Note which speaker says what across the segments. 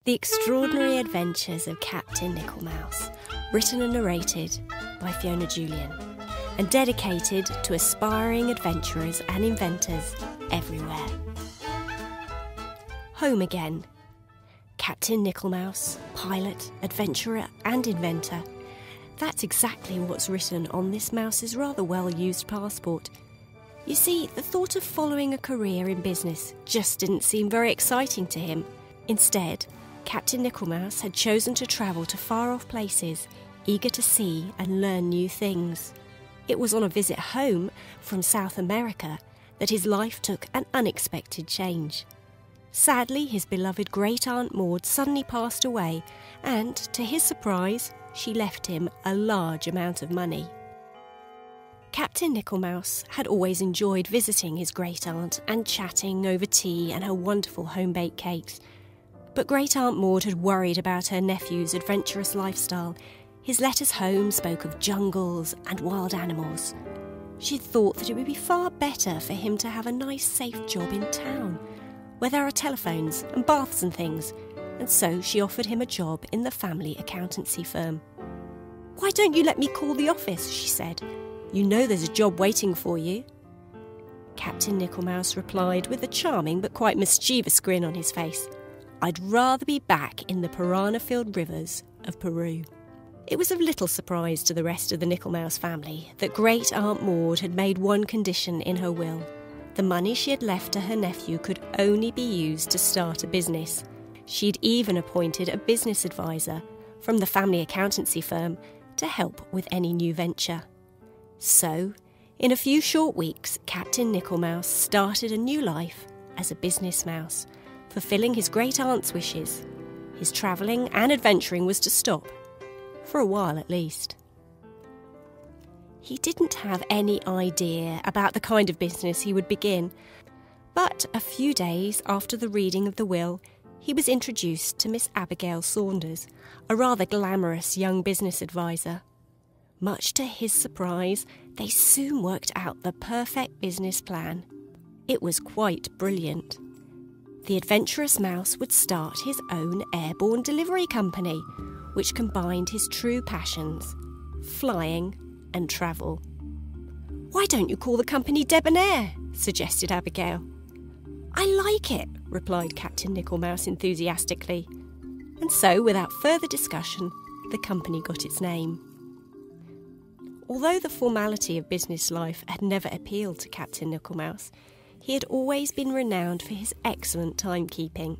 Speaker 1: The Extraordinary Adventures of Captain Nicholmouse, written and narrated by Fiona Julian, and dedicated to aspiring adventurers and inventors everywhere. Home again. Captain Nicholmouse, pilot, adventurer and inventor. That's exactly what's written on this mouse's rather well-used passport. You see, the thought of following a career in business just didn't seem very exciting to him. Instead, Captain Nicholmouse had chosen to travel to far-off places, eager to see and learn new things. It was on a visit home from South America that his life took an unexpected change. Sadly, his beloved great-aunt Maud suddenly passed away, and, to his surprise, she left him a large amount of money. Captain Nicholmouse had always enjoyed visiting his great-aunt and chatting over tea and her wonderful home-baked cakes. But Great-Aunt Maud had worried about her nephew's adventurous lifestyle. His letters home spoke of jungles and wild animals. She thought that it would be far better for him to have a nice, safe job in town, where there are telephones and baths and things, and so she offered him a job in the family accountancy firm. "Why don't you let me call the office?" she said. "You know there's a job waiting for you." Captain Nicholmouse replied with a charming but quite mischievous grin on his face. "I'd rather be back in the piranha-filled rivers of Peru." It was of little surprise to the rest of the Nicholmouse family that Great-Aunt Maud had made one condition in her will. The money she had left to her nephew could only be used to start a business. She'd even appointed a business advisor from the family accountancy firm to help with any new venture. So, in a few short weeks, Captain Nicholmouse started a new life as a business mouse, fulfilling his great-aunt's wishes. His travelling and adventuring was to stop, for a while at least. He didn't have any idea about the kind of business he would begin, but a few days after the reading of the will, he was introduced to Miss Abigail Saunders, a rather glamorous young business advisor. Much to his surprise, they soon worked out the perfect business plan. It was quite brilliant. The adventurous mouse would start his own airborne delivery company, which combined his true passions, flying and travel. "Why don't you call the company Debonair?" suggested Abigail. "I like it," replied Captain Nicholmouse enthusiastically. And so, without further discussion, the company got its name. Although the formality of business life had never appealed to Captain Nicholmouse, he had always been renowned for his excellent timekeeping.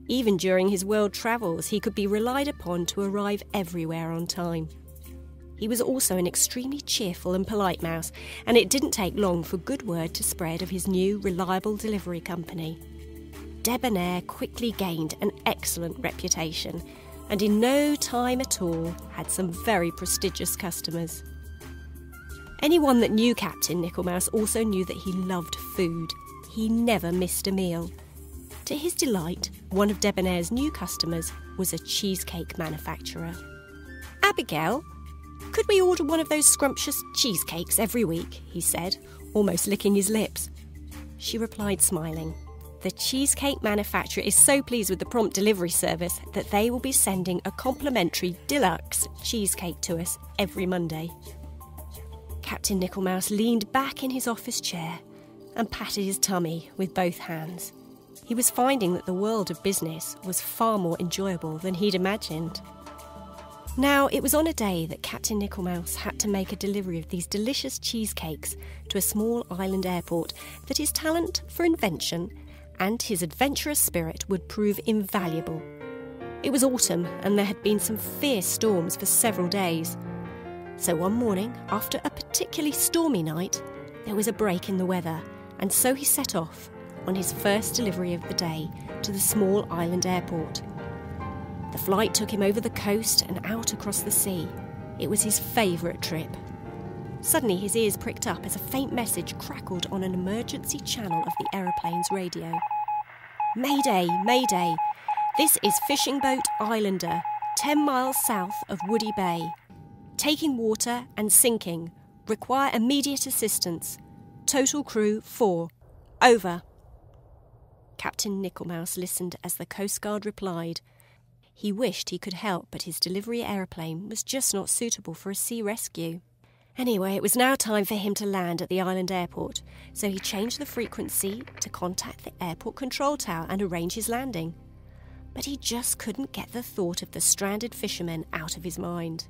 Speaker 1: Even during his world travels, he could be relied upon to arrive everywhere on time. He was also an extremely cheerful and polite mouse, and it didn't take long for good word to spread of his new, reliable delivery company. Debonair quickly gained an excellent reputation, and in no time at all had some very prestigious customers. Anyone that knew Captain Nicholmouse also knew that he loved food. He never missed a meal. To his delight, one of Debonair's new customers was a cheesecake manufacturer. "Abigail, could we order one of those scrumptious cheesecakes every week?" he said, almost licking his lips. She replied, smiling. "The cheesecake manufacturer is so pleased with the prompt delivery service that they will be sending a complimentary deluxe cheesecake to us every Monday." Captain Nicholmouse leaned back in his office chair and patted his tummy with both hands. He was finding that the world of business was far more enjoyable than he'd imagined. Now, it was on a day that Captain Nicholmouse had to make a delivery of these delicious cheesecakes to a small island airport that his talent for invention and his adventurous spirit would prove invaluable. It was autumn, and there had been some fierce storms for several days. So one morning, after a particularly stormy night, there was a break in the weather, and so he set off on his first delivery of the day to the small island airport. The flight took him over the coast and out across the sea. It was his favourite trip. Suddenly his ears pricked up as a faint message crackled on an emergency channel of the aeroplane's radio. "Mayday, Mayday! This is Fishing Boat Islander, 10 miles south of Woody Bay. Taking water and sinking. Require immediate assistance. Total crew 4. Over." Captain Nicholmouse listened as the Coast Guard replied, He wished he could help, but his delivery aeroplane was just not suitable for a sea rescue. Anyway, it was now time for him to land at the island airport, so he changed the frequency to contact the airport control tower and arrange his landing. But he just couldn't get the thought of the stranded fishermen out of his mind.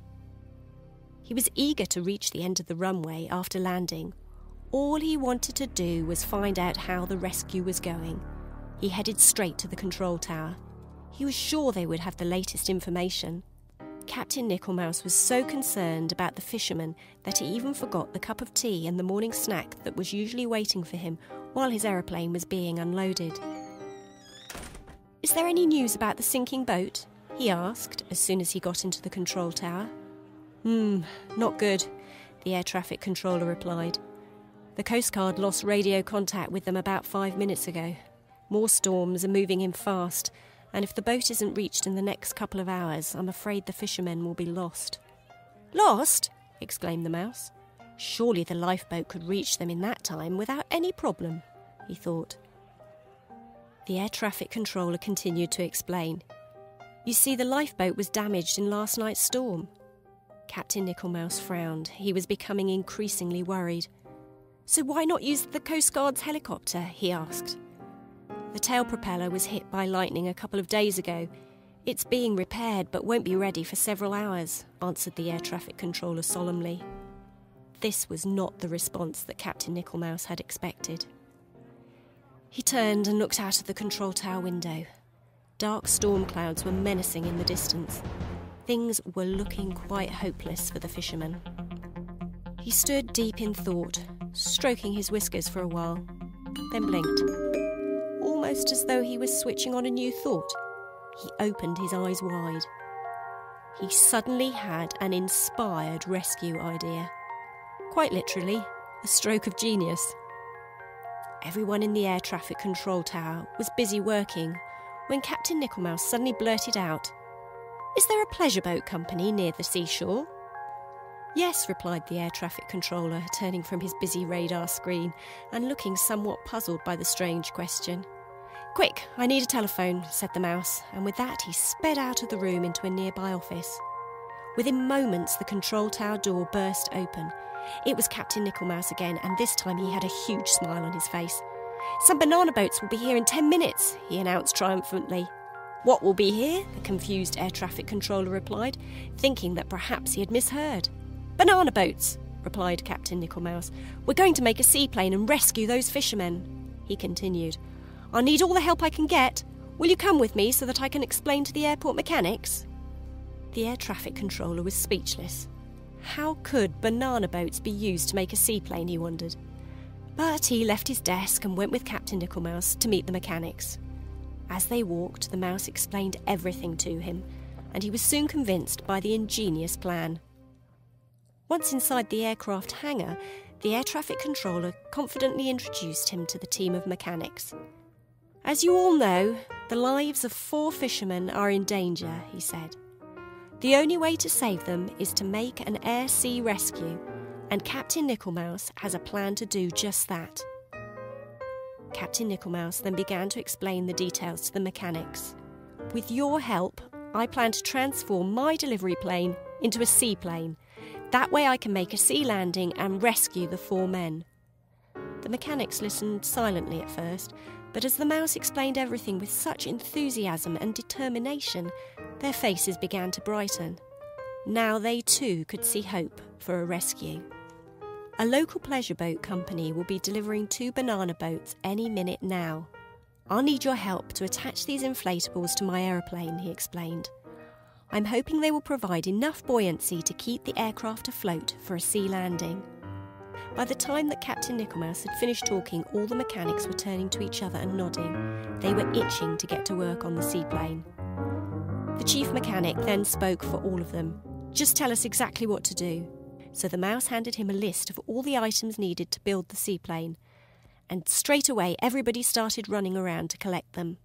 Speaker 1: He was eager to reach the end of the runway after landing. All he wanted to do was find out how the rescue was going. He headed straight to the control tower. He was sure they would have the latest information. Captain Nicholmouse was so concerned about the fishermen that he even forgot the cup of tea and the morning snack that was usually waiting for him while his aeroplane was being unloaded. "Is there any news about the sinking boat?" he asked as soon as he got into the control tower. Not good," the air traffic controller replied. "The Coast Guard lost radio contact with them about 5 minutes ago. More storms are moving in fast, and if the boat isn't reached in the next couple of hours, I'm afraid the fishermen will be lost." "Lost?" exclaimed the mouse. Surely the lifeboat could reach them in that time without any problem, he thought. The air traffic controller continued to explain. "You see, the lifeboat was damaged in last night's storm." Captain Nicholmouse frowned. He was becoming increasingly worried. "So why not use the Coast Guard's helicopter?" he asked. "The tail propeller was hit by lightning a couple of days ago. It's being repaired but won't be ready for several hours," answered the air traffic controller solemnly. This was not the response that Captain Nicholmouse had expected. He turned and looked out of the control tower window. Dark storm clouds were menacing in the distance. Things were looking quite hopeless for the fisherman. He stood deep in thought, stroking his whiskers for a while, then blinked. Almost as though he was switching on a new thought, he opened his eyes wide. He suddenly had an inspired rescue idea. Quite literally, a stroke of genius. Everyone in the air traffic control tower was busy working when Captain Nicholmouse suddenly blurted out, "Is there a pleasure boat company near the seashore?" "Yes," replied the air traffic controller, turning from his busy radar screen and looking somewhat puzzled by the strange question. "Quick, I need a telephone," said the mouse, and with that he sped out of the room into a nearby office. Within moments the control tower door burst open. It was Captain Nicholmouse again, and this time he had a huge smile on his face. "Some banana boats will be here in 10 minutes, he announced triumphantly. "What will be here?" the confused air traffic controller replied, thinking that perhaps he had misheard. "Banana boats," replied Captain Nicholmouse. "We're going to make a seaplane and rescue those fishermen," he continued. "I'll need all the help I can get. Will you come with me so that I can explain to the airport mechanics?" The air traffic controller was speechless. How could banana boats be used to make a seaplane, he wondered. But he left his desk and went with Captain Nicholmouse to meet the mechanics. As they walked, the mouse explained everything to him, and he was soon convinced by the ingenious plan. Once inside the aircraft hangar, the air traffic controller confidently introduced him to the team of mechanics. "As you all know, the lives of 4 fishermen are in danger," he said. "The only way to save them is to make an air-sea rescue, and Captain Nicholmouse has a plan to do just that." Captain Nicholmouse then began to explain the details to the mechanics. "With your help, I plan to transform my delivery plane into a seaplane. That way I can make a sea landing and rescue the 4 men." The mechanics listened silently at first, but as the mouse explained everything with such enthusiasm and determination, their faces began to brighten. Now they too could see hope for a rescue. "A local pleasure boat company will be delivering 2 banana boats any minute now. I'll need your help to attach these inflatables to my aeroplane," he explained. "I'm hoping they will provide enough buoyancy to keep the aircraft afloat for a sea landing." By the time that Captain Nicholmouse had finished talking, all the mechanics were turning to each other and nodding. They were itching to get to work on the seaplane. The chief mechanic then spoke for all of them. "Just tell us exactly what to do." So the mouse handed him a list of all the items needed to build the seaplane, and straight away everybody started running around to collect them.